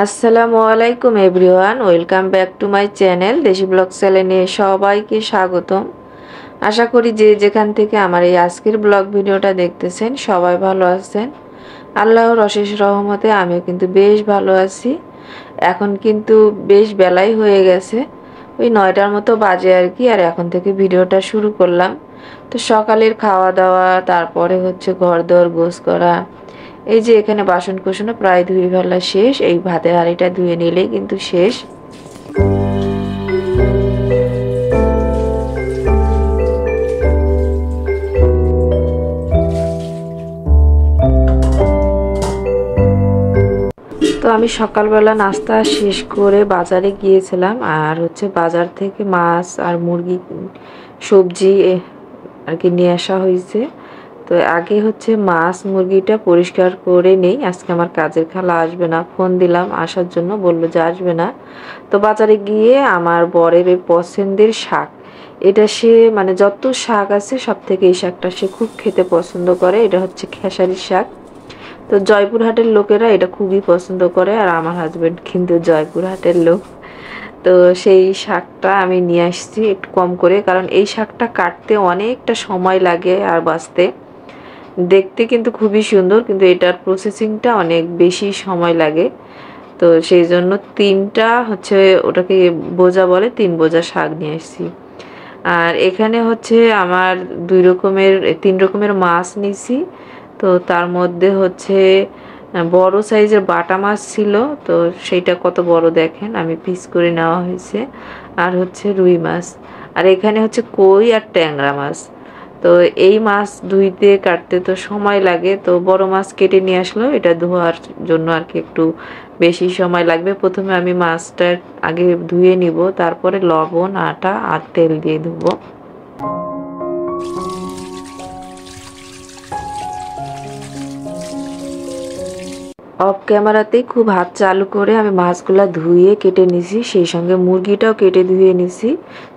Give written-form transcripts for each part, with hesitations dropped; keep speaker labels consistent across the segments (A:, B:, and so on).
A: আসসালামু আলাইকুম everyone, welcome back to my channel দেশি ব্লগ চ্যানেলে সবাইকে স্বাগতম। আশা করি যে যেখান থেকে আমার এই আজকের ব্লগ ভিডিওটা দেখতেছেন সবাই ভালো আছেন। আল্লাহর অশেষ রহমতে আমিও কিন্তু বেশ ভালো আছি। এখন কিন্তু বেশ বেলাই হয়ে গেছে, ওই 9টার মতো বাজে আর কি। আর এখন থেকে ভিডিওটা শুরু করলাম। তো সকালের খাওয়া দাওয়া, তারপরে হচ্ছে ঘর দর গোছ করা, এই যে এখানে বাসন কোসনও প্রায় ধুয়ে ফেলা শেষ। এই ভাতের হাঁড়িটা ধুয়ে নিলেই কিন্তু শেষ। তো আমি সকালবেলা নাস্তা শেষ করে বাজারে গিয়েছিলাম, আর হচ্ছে বাজার থেকে মাছ আর মুরগি সবজি আর কি নিয়ে আসা হয়েছে। তো আগে হচ্ছে মাছ মুরগিটা পরিষ্কার করে নেই। আজকে আমার কাজের খালা আসবে না, ফোন দিলাম আসার জন্য, বললো যে আসবে না। তো বাজারে গিয়ে আমার বরের ওই পছন্দের শাক, এটা সে মানে যত শাক আছে সব থেকে এই শাকটা সে খুব খেতে পছন্দ করে। এটা হচ্ছে খেসারির শাক। তো জয়পুরহাটের লোকেরা এটা খুবই পছন্দ করে, আর আমার হাজবেন্ড কিন্তু জয়পুরহাটের লোক। তো সেই শাকটা আমি নিয়ে আসছি একটু কম করে, কারণ এই শাকটা কাটতে অনেকটা সময় লাগে আর বাছতে। দেখতে কিন্তু খুবই সুন্দর, কিন্তু এটার প্রসেসিংটা অনেক বেশি সময় লাগে। তো সেই জন্য 3টা হচ্ছে ওটাকে বোঝা বলে, 3 বোঝা শাক নিয়ে আসছি। আর এখানে হচ্ছে আমার 3 রকমের মাছ নিছি। তো তার মধ্যে হচ্ছে বড় সাইজের বাটা মাছ ছিল, তো সেইটা কত বড় দেখেন, আমি পিস করে নেওয়া হয়েছে। আর হচ্ছে রুই মাছ, আর এখানে হচ্ছে কই আর ট্যাংরা মাছ। তো এই মাছ ধুইতে কাটতে তো সময় লাগে, তো বড় মাছ কেটে নিয়ে আসলো। এটা ধোয়ার জন্য আর কি একটু বেশি সময় লাগবে। প্রথমে আমি মাছটা আগে ধুয়ে নিব, তারপরে লবণ আটা আর তেল দিয়ে ধুবো। অফ ক্যামেরাতেই খুব হাত চালু করে আমি মাছগুলা ধুয়ে কেটে নিছি, সেই সঙ্গে মুরগিটাও কেটে ধুয়ে নিছি।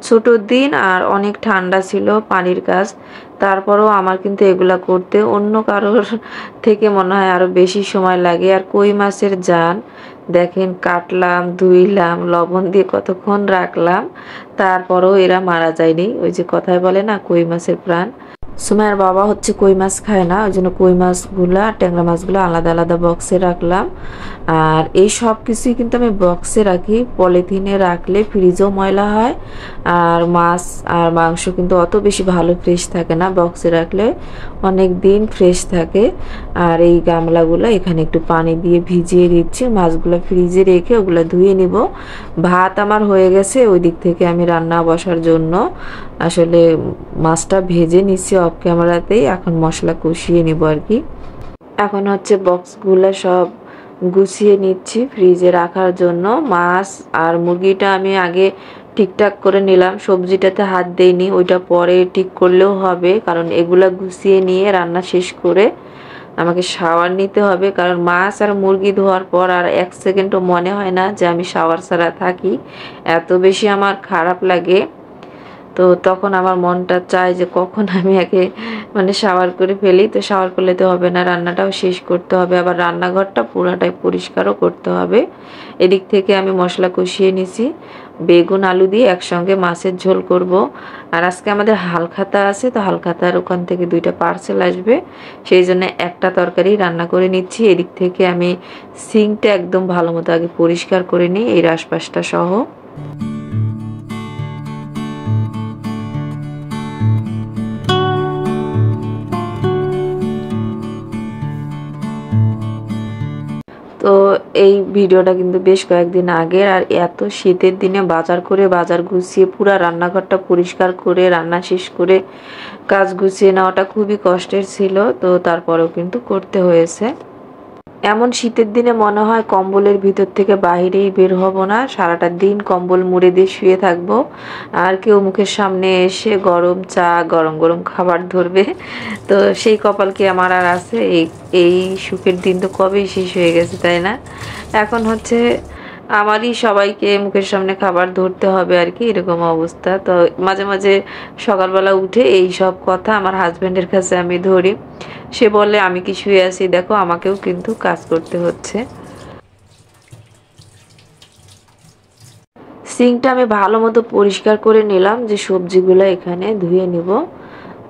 A: ছোটোর দিন আর অনেক ঠান্ডা ছিল, পানির কাজ। তারপরেও আমার কিন্তু এগুলা করতে অন্য কারোর থেকে মনে হয় আরও বেশি সময় লাগে। আর কই মাছের জান দেখেন, কাটলাম, ধুইলাম, লবণ দিয়ে কতক্ষণ রাখলাম, তারপরেও এরা মারা যায়নি। ওই যে কথায় বলে না, কই মাছের প্রাণ। সুমাইয়ার বাবা হচ্ছে কই মাছ খায় না, ওই জন্য কই মাছগুলা ট্যাংরা মাছগুলো আলাদা আলাদা বক্সে রাখলাম। আর এই সব কিছুই কিন্তু আমি বক্সে রাখি, পলিথিনে রাখলে ফ্রিজও ময়লা হয়। আর মাছ আর মাংস কিন্তু অত বেশি ভালো ফ্রেশ থাকে না, বক্সে রাখলে অনেক দিন ফ্রেশ থাকে। আর এই গামলাগুলো এখানে একটু পানি দিয়ে ভিজিয়ে দিচ্ছি, মাছগুলো ফ্রিজে রেখে ওগুলো ধুয়ে নিব। ভাত আমার হয়ে গেছে, ওই দিক থেকে আমি রান্না বসার জন্য আসলে মাছটা ভেজে নিচ্ছি অফ ক্যামেরাতেই। এখন মশলা কষিয়ে নিব আর কি। এখন হচ্ছে বক্সগুলো সব গুছিয়ে নিচ্ছি ফ্রিজে রাখার জন্য। মাছ আর মুরগিটা আমি আগে ঠিকঠাক করে নিলাম, সবজিটাতে হাত দেইনি, ওইটা পরে ঠিক করলেও হবে, কারণ এগুলা গুছিয়ে নিয়ে রান্না শেষ করে আমাকে শাওয়ার নিতে হবে। কারণ মাছ আর মুরগি ধোয়ার পর আর 1 সেকেন্ডও মনে হয় না যে আমি শাওয়ার ছাড়া থাকি, এত বেশি আমার খারাপ লাগে। তো তখন আমার মনটা চায় যে কখন আমি একে মানে শাওয়ার করে ফেলি। তো শাওয়ার করলে তো হবে না, রান্নাটাও শেষ করতে হবে, আবার রান্নাঘরটা পুরাটাই পরিষ্কারও করতে হবে। এদিক থেকে আমি মশলা কষিয়ে নিছি, বেগুন আলু দিয়ে একসঙ্গে মাছের ঝোল করব। আর আজকে আমাদের হালখাতা আছে, তো হালখাতার ওখান থেকে 2টা পার্সেল আসবে, সেই জন্য একটা তরকারি রান্না করে নিচ্ছি। এদিক থেকে আমি সিঙ্কটা একদম ভালো মতো আগে পরিষ্কার করে নিই, এই আশপাশটা সহ। তো এই ভিডিওটা কিন্তু বেশ কয়েকদিন আগের। আর এত শীতের দিনে বাজার গুছিয়ে পুরা রান্নাঘরটা পরিষ্কার করে রান্না শেষ করে কাজ গুছিয়ে নেওয়াটা খুবই কষ্টের ছিল, তো তারপরেও কিন্তু করতে হয়েছে। এমন শীতের দিনে মনে হয় কম্বলের ভিতর থেকে বাহিরেই বের হব না, সারাটা দিন কম্বল মুড়ে দিয়ে শুয়ে থাকবো। আর কেউ মুখের সামনে এসে গরম চা গরম গরম খাবার ধরবে, তো সেই কপাল কি আমার আর আছে? এই সুখের দিন তো কবেই শেষ হয়ে গেছে, তাই না? এখন হচ্ছে আমারই সবাইকে মুখের সামনে খাবার ধরতে হবে আর কি, এরকম অবস্থা। তো মাঝে মাঝে সকালবেলা উঠে এই সব কথা আমার হাজবেন্ডের কাছে আমি ধরি, সে বলে আমি কি শুয়ে আছি, দেখো আমাকেও কিন্তু কাজ করতে হচ্ছে। সিঙ্কটা আমি ভালো মতো পরিষ্কার করে নিলাম, যে সবজিগুলো এখানে ধুয়ে নিব।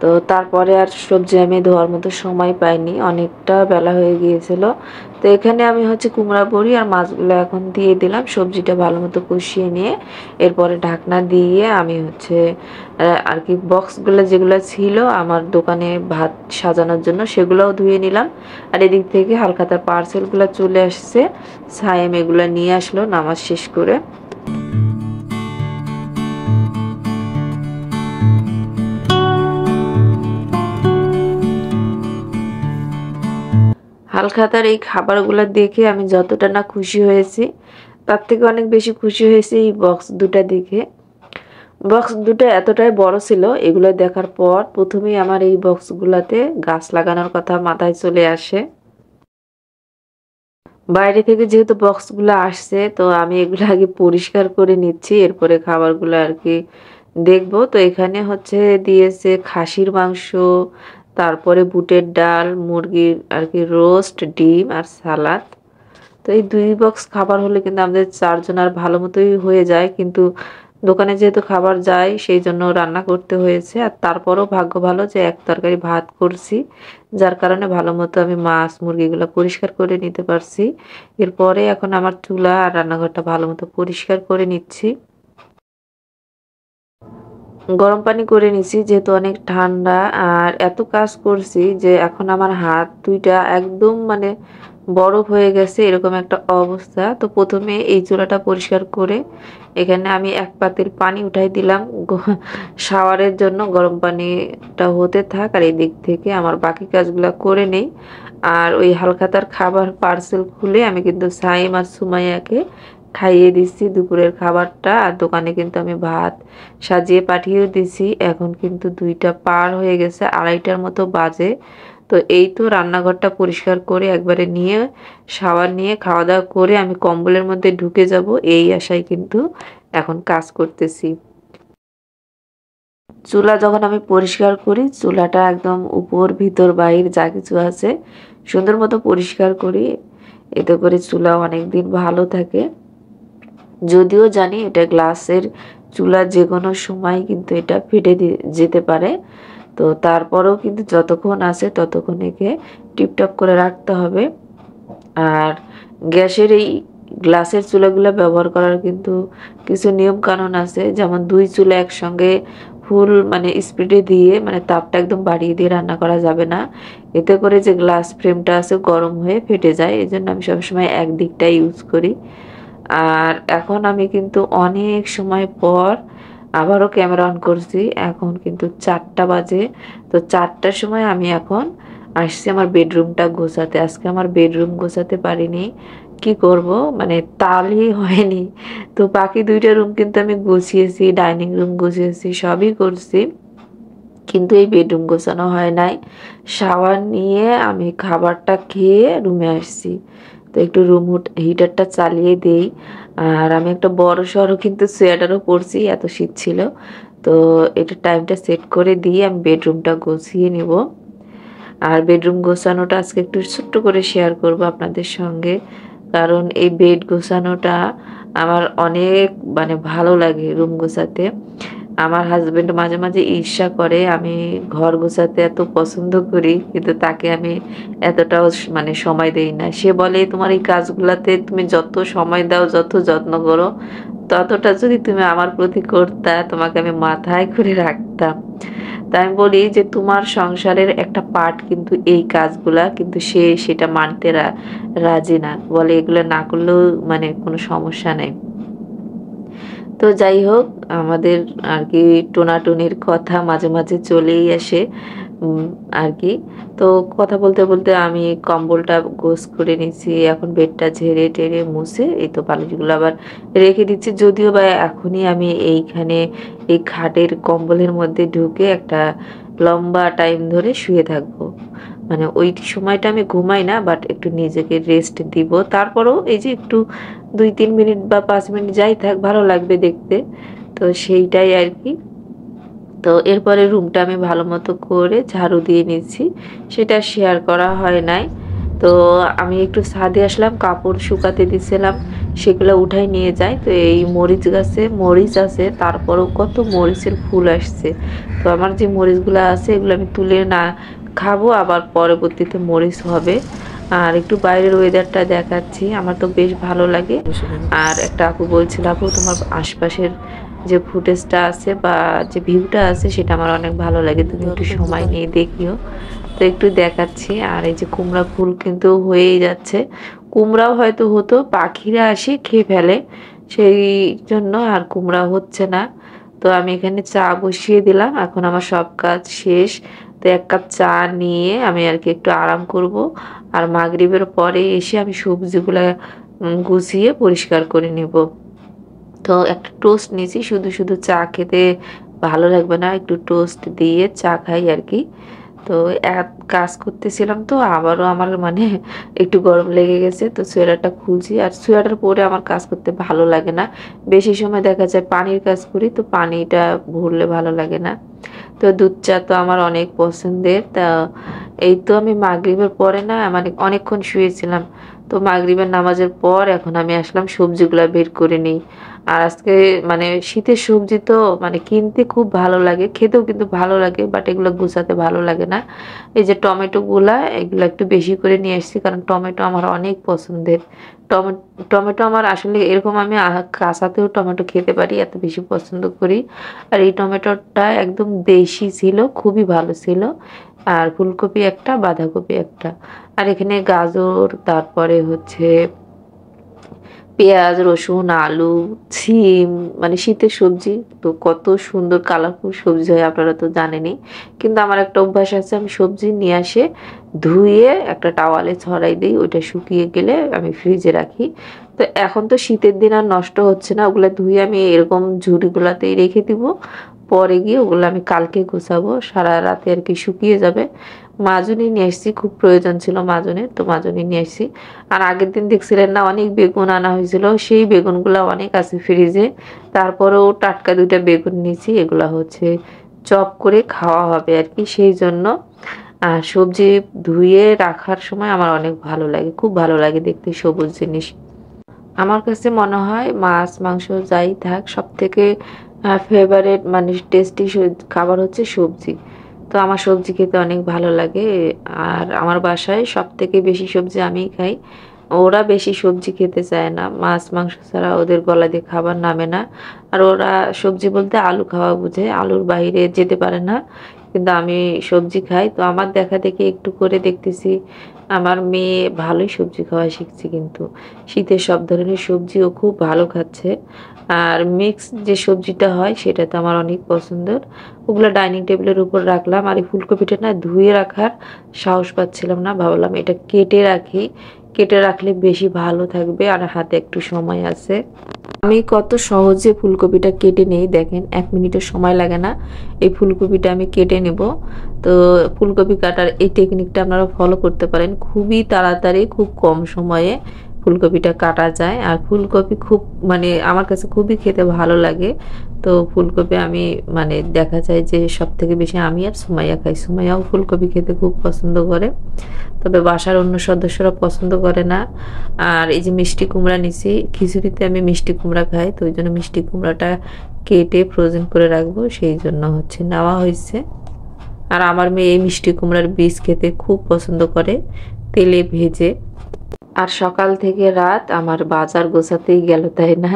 A: তো তারপরে আর সবজি আমি ধোয়ার মতো সময় পাইনি, অনেকটা বেলা হয়ে গিয়েছিল। তো এখানে আমি হচ্ছে কুমড়া বড়ি আর মাছগুলো এখন দিয়ে দিলাম, সবজিটা ভালো মতো কষিয়ে নিয়ে এরপরে ঢাকনা দিয়ে আমি হচ্ছে আর কি বক্সগুলো যেগুলো ছিল আমার দোকানে ভাত সাজানোর জন্য সেগুলোও ধুয়ে নিলাম। আর এদিক থেকে হালখাতার পার্সেলগুলো চলে আসছে, সায়েম এগুলো নিয়ে আসলো নামাজ শেষ করে। হালখাতার এই খাবারগুলো দেখে আমি যতটা না খুশি হয়েছি, তার থেকে অনেক বেশি খুশি হয়েছি এই বক্স দুটা দেখে। বক্স দুটো এতটাই বড় ছিল, এগুলো দেখার পর প্রথমেই আমার এই বক্সগুলোতে গাছ লাগানোর কথা মাথায় চলে আসে। বাইরে থেকে যেহেতু বক্সগুলো আসছে, তো আমি এগুলো আগে পরিষ্কার করে নিচ্ছি, এরপরে খাবারগুলো আর কি দেখবো। তো এখানে হচ্ছে দিয়েছে খাসির মাংস, তারপরে বুটের ডাল, মুরগির আর কি রোস্ট, ডিম আর সালাদ। তো এই 2 বক্স খাবার হলে কিন্তু আমাদের 4 জনের ভালো মতোই হয়ে যায়, কিন্তু দোকানে যেহেতু খাবার যায় সেই জন্য রান্না করতে হয়েছে। আর তারপরও ভাগ্য ভালো যে এক তরকারি ভাত করছি, যার কারণে ভালো মতো আমি মাছ মুরগিগুলো পরিষ্কার করে নিতে পারছি। এরপরে এখন আমার চুলা আর রান্নাঘরটা ভালো মতো পরিষ্কার করে নিচ্ছি। গরম পানি করে নিছি যেহেতু অনেক ঠান্ডা, আর এত কাজ করছি যে এখন আমার হাত দুইটা একদম মানে বরফ হয়ে গেছে, এরকম একটা অবস্থা। তো প্রথমে এই চুলাটা পরিষ্কার করে এখানে আমি এক পাতিল পানি উঠাই দিলাম শাওয়ারের জন্য, গরম পানিটা হতে থাক আর এই দিক থেকে আমার বাকি কাজগুলো করে নেই। আর ওই হালখাতার খাবার পার্সেল খুলে আমি কিন্তু সাইম আর সুমাইয়াকে খাইয়ে দিচ্ছি দুপুরের খাবারটা। আর দোকানে কিন্তু আমি ভাত সাজিয়ে পাঠিয়েও দিছি। এখন কিন্তু 2টা পার হয়ে গেছে, 2:30টার মতো বাজে। তো এই তো রান্নাঘরটা পরিষ্কার করে একবারে নিয়ে শাওয়ার নিয়ে খাওয়া দাওয়া করে আমি কম্বলের মধ্যে ঢুকে যাব, এই আশায় কিন্তু এখন কাজ করতেছি। চুলা যখন আমি পরিষ্কার করি, চুলাটা একদম উপর ভিতর বাহির যা কিছু আছে সুন্দর মতো পরিষ্কার করি, এতে করে চুলা অনেক দিন ভালো থাকে। যদিও জানি এটা গ্লাসের চুলা, যে কোনো সময় কিন্তু এটা ফেটে যেতে পারে। তো তারপরেও কিন্তু যতক্ষণ আছে ততক্ষণ একে টিপটপ করে রাখতে হবে। আর গ্যাসের এই গ্লাসের চুলাগুলো ব্যবহার করার কিন্তু কিছু নিয়ম কানুন আছে, যেমন 2 চুলা একসঙ্গে ফুল মানে স্পিডে দিয়ে মানে তাপটা একদম বাড়িয়ে দিয়ে রান্না করা যাবে না, এতে করে যে গ্লাস ফ্রেমটা আছে গরম হয়ে ফেটে যায়। এই জন্য আমি সবসময় এক দিকটা ইউজ করি। আর এখন আমি কিন্তু অনেক সময় পর আবারও ক্যামেরা অন করছি, এখন কিন্তু 4টা বাজে। তো 4টার সময় আমি এখন আসছি আমার বেডরুমটা গোছাতে। আজকে আমার বেডরুম গোছাতে পারিনি, কি করব মানে তালই হয়নি। তো বাকি 2টা রুম কিন্তু আমি গুছিয়েছি, ডাইনিং রুম গুছিয়েছি, সবই করছি, কিন্তু এই বেডরুম গোছানো হয় নাই। শাওয়ার নিয়ে আমি খাবারটা খেয়ে রুমে আসছি। তো একটু রুম হিটারটা চালিয়ে দেই। আর আমি একটা বড় সড়ো কিন্তু সোয়েটারও পরছি, এত শীত ছিল। তো এটা টাইমটা সেট করে দিয়ে আমি বেডরুমটা গুছিয়ে নিব। আর বেডরুম গোছানোটা আজকে একটু ছোট্ট করে শেয়ার করব আপনাদের সঙ্গে, কারণ এই বেড গোছানোটা আমার অনেক মানে ভালো লাগে রুম গোছাতে। আমার হাজবেন্ড মাঝে মাঝে ঈর্ষা করে আমি ঘর গোছাতে এত পছন্দ করি, কিন্তু তাকে আমি এতটাও মানে সময় দেই না। সে বলে তোমার এই কাজগুলাতে তুমি যত সময় দাও, যত যত্ন করো, ততটা যদি তুমি আমার প্রতি করতা, তোমাকে আমি মাথায় করে রাখতাম। তাই আমি বলি যে তোমার সংসারের একটা পার্ট কিন্তু এই কাজগুলা, কিন্তু সে সেটা মানতে রাজি না, বলে এগুলো না করলেও মানে কোনো সমস্যা নেই। তো যাই হোক, আমাদের আর কি টোনাটুনির কথা মাঝে মাঝে চলেই আসে আর কি। তো কথা বলতে বলতে আমি কম্বলটা গোছ করে নিচ্ছি, এখন বেডটা ঝেড়ে টেড়ে মুছে এই তো বালিশগুলো আবার রেখে দিচ্ছি। যদিও বা এখনই আমি এইখানে এই খাটের কম্বলের মধ্যে ঢুকে একটা লম্বা টাইম ধরে শুয়ে থাকবো, মানে ওই সময়টা আমি ঘুমাই না, বাট একটু নিজেকে রেস্ট দিব। তারপরেও এই যে একটু 2-3 মিনিট বা 5 মিনিট যাই থাক, ভালো লাগবে দেখতে। তো সেইটাই আর কি। তো এরপরে রুমটা আমি ভালো মতো করে ঝাড়ু দিয়ে নিচ্ছি, সেটা শেয়ার করা হয় নাই। তো আমি একটু ছাদে আসলাম, কাপড় শুকাতে দিছিলাম, সেগুলো উঠাই নিয়ে যাই। তো এই মরিচ গাছে মরিচ আছে, তারপরেও কত মরিচের ফুল আসছে। তো আমার যে মরিচগুলো আছে এগুলো আমি তুলে না খাবো, আবার পরবর্তীতে মরিচ হবে। আর একটু বাইরের ওয়েদারটা দেখাচ্ছি, আমার তো বেশ ভালো লাগে। আর একটা আপু বলছিল, আপু তোমার আশপাশের যে ফুটেজটা আছে বা যে ভিউটা আছে সেটা আমার অনেক ভালো লাগে, তুমি একটু সময় নিয়ে দেখিও। তো একটু দেখাচ্ছি। আর এই যে কুমড়া ফুল কিন্তু হয়েই যাচ্ছে, কুমড়াও হয়তো হতো, পাখিরা আসে খেয়ে ফেলে, সেই জন্য আর কুমড়া হচ্ছে না। তো আমি এখানে চা বসিয়ে দিলাম, এখন আমার সব কাজ শেষ। তো এক কাপ চা নিয়ে আমি আর কি একটু আরাম করব। আর মাগরিবের পরে এসে আমি সবজিগুলা গুছিয়ে পরিষ্কার করে নেব। তো একটা টোস্ট নিয়েছি, শুধু শুধু চা খেতে ভালো লাগবে না, একটু টোস্ট দিয়ে চা খাই আর কি। তো এক কাজ করতেছিলাম, তো আবারও আমার মানে একটু গরম লেগে গেছে, তো সোয়েটারটা খুলছি। আর সোয়েটার পরে আমার কাজ করতে ভালো লাগে না, বেশি সময় দেখা যায় পানির কাজ করি, তো পানিটা ভরলে ভালো লাগে না। তো দুধ চা তো আমার অনেক পছন্দের। তা এই তো আমি মাগরিবের পরে না মানে অনেকক্ষণ শুয়েছিলাম, তো মাগরিবের নামাজের পর এখন আমি আসলাম সবজিগুলা বের করে নিই। আর আজকে মানে শীতের সবজি তো মানে কিনতে খুব ভালো লাগে, খেতেও কিন্তু ভালো লাগে, বাট এগুলো গুছাতে ভালো লাগে না। এই যে টমেটো গুলা এগুলো একটু বেশি করে নিয়ে আসছি, কারণ টমেটো আমার অনেক পছন্দের। টমেটো আমার আসলে এরকম আমি কাঁচাতেও টমেটো খেতে পারি, এত বেশি পছন্দ করি। আর এই টমেটোটা একদম দেশি ছিল, খুবই ভালো ছিল। আর ফুলকপি একটা, বাঁধাকপি একটা, আর এখানে গাজর, তারপরে হচ্ছে পেঁয়াজ, রসুন, আলু, সিম, মানে শীতের সবজি তো কত সুন্দর কালারফুল সবজি হয় আপনারা তো জানেনই। কিন্তু আমার একটা অভ্যাস আছে, আমি সবজি নিয়ে আসে ধুয়ে একটা টাওয়ালে ছড়াই দিই, ওইটা শুকিয়ে গেলে আমি ফ্রিজে রাখি। তো এখন তো শীতের দিন আর নষ্ট হচ্ছে না, ওগুলা ধুয়ে আমি এরকম ঝুড়িগুলাতেই রেখে দিব। পরে গিয়ে ওগুলো আমি কালকে গোছাবো, সারা রাতে আর কি শুকিয়ে যাবে। মাজনি নিয়ে আসছি, খুব প্রয়োজন ছিল মাজনের, তো মাজনি নিয়ে আসছি। আর আগের দিন দেখছিলেন না অনেক বেগুন আনা হয়েছিল, সেই বেগুনগুলো অনেক আছে ফ্রিজে, তারপরেও টাটকা দুইটা বেগুন নিয়েছি, এগুলা হচ্ছে চপ করে খাওয়া হবে আর কি, সেই জন্য। আর সবজি ধুয়ে রাখার সময় আমার অনেক ভালো লাগে, খুব ভালো লাগে দেখতে সবুজ জিনিস। আমার কাছে মনে হয় মাছ মাংস যাই থাক, সব থেকে ফেভারেট মানে টেস্টি খাবার হচ্ছে সবজি। তো আমার সবজি খেতে অনেক ভালো লাগে। আর আমার বাসায় সব থেকে বেশি সবজি আমিই খাই, ওরা বেশি সবজি খেতে চায় না, মাছ মাংস ছাড়া ওদের গলা দিয়ে খাবার নামে না। আর ওরা সবজি বলতে আলু খাওয়া বুঝে, আলুর বাইরে যেতে পারে না। কিন্তু আমি সবজি খাই, তো আমার দেখা দেখি একটু করে দেখতেছি আমার মেয়ে ভালোই সবজি খাওয়া শিখছে, কিন্তু শীতের সব ধরনের সবজিও খুব ভালো খাচ্ছে। আর মিক্স যে সবজিটা হয় সেটা তো আমার অনেক পছন্দের। ওগুলো ডাইনিং টেবিলের উপর রাখলাম। আর এই ফুলকপিটা না ধুয়ে রাখার সাহস পাচ্ছিলাম না, ভাবলাম এটা কেটে রাখি, কেটে রাখলে বেশি ভালো থাকবে, আর হাতে একটু সময় আছে। আমি কত সহজে ফুলকপিটা কেটে নেই দেখেন, 1 মিনিটের সময় লাগে না এই ফুলকপিটা আমি কেটে নেব। তো ফুলকপি কাটার এই টেকনিকটা আপনারা ফলো করতে পারেন, খুবই তাড়াতাড়ি খুব কম সময়ে ফুলকপিটা কাটা যায়। আর ফুলকপি খুব মানে আমার কাছে খুবই খেতে ভালো লাগে। তো ফুলকপি আমি মানে দেখা যায় যে সব থেকে বেশি আমি আর সুমাইয়া খাই, সুমাইয়াও ফুলকপি খেতে খুব পছন্দ করে, তবে বাসার অন্য সদস্যরা পছন্দ করে না। আর এই যে মিষ্টি কুমড়া নিছি, খিচুড়িতে আমি মিষ্টি কুমড়া খাই, তো ওই জন্য মিষ্টি কুমড়াটা কেটে ফ্রোজেন করে রাখবো, সেই জন্য হচ্ছে নেওয়া হয়েছে। আর আমার মেয়ে এই মিষ্টি কুমড়ার বীজ খেতে খুব পছন্দ করে, তেলে ভেজে। আর সকাল থেকে রাত আমার বাজার গোছাতেই গেল, তাই না?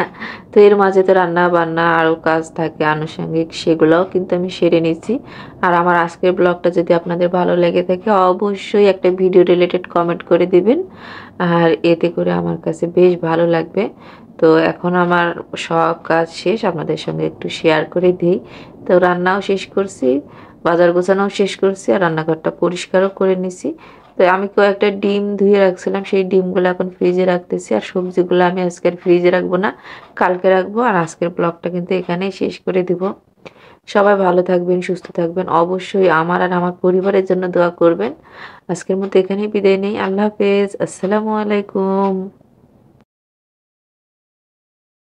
A: তো এর মাঝে তো রান্না বান্না আরও কাজ থাকে আনুষঙ্গিক, সেগুলোও কিন্তু আমি সেরে নিচ্ছি। আর আমার আজকের ব্লগটা যদি আপনাদের ভালো লেগে থাকে অবশ্যই একটা ভিডিও রিলেটেড কমেন্ট করে দিবেন, আর এতে করে আমার কাছে বেশ ভালো লাগবে। তো এখন আমার সব কাজ শেষ, আপনাদের সঙ্গে একটু শেয়ার করে দিই। তো রান্নাও শেষ করছি, বাজার গোছানোও শেষ করছি, আর রান্নাঘরটা পরিষ্কারও করে নিছি। তো আমি কয়েকটা ডিম ধুয়ে রাখছিলাম, সেই ডিমগুলো এখন ফ্রিজে রাখতেছি। আর সবজিগুলো আমি আজকে আর ফ্রিজে রাখবো না, কালকে রাখবো। আর আজকের ব্লগটা কিন্তু এখানেই শেষ করে দিব। সবাই ভালো থাকবেন, সুস্থ থাকবেন, অবশ্যই আমার আর আমার পরিবারের জন্য দোয়া করবেন। আজকের মতো এখানেই বিদায় নেই, আল্লাহ হাফেজ, আসসালামু আলাইকুম।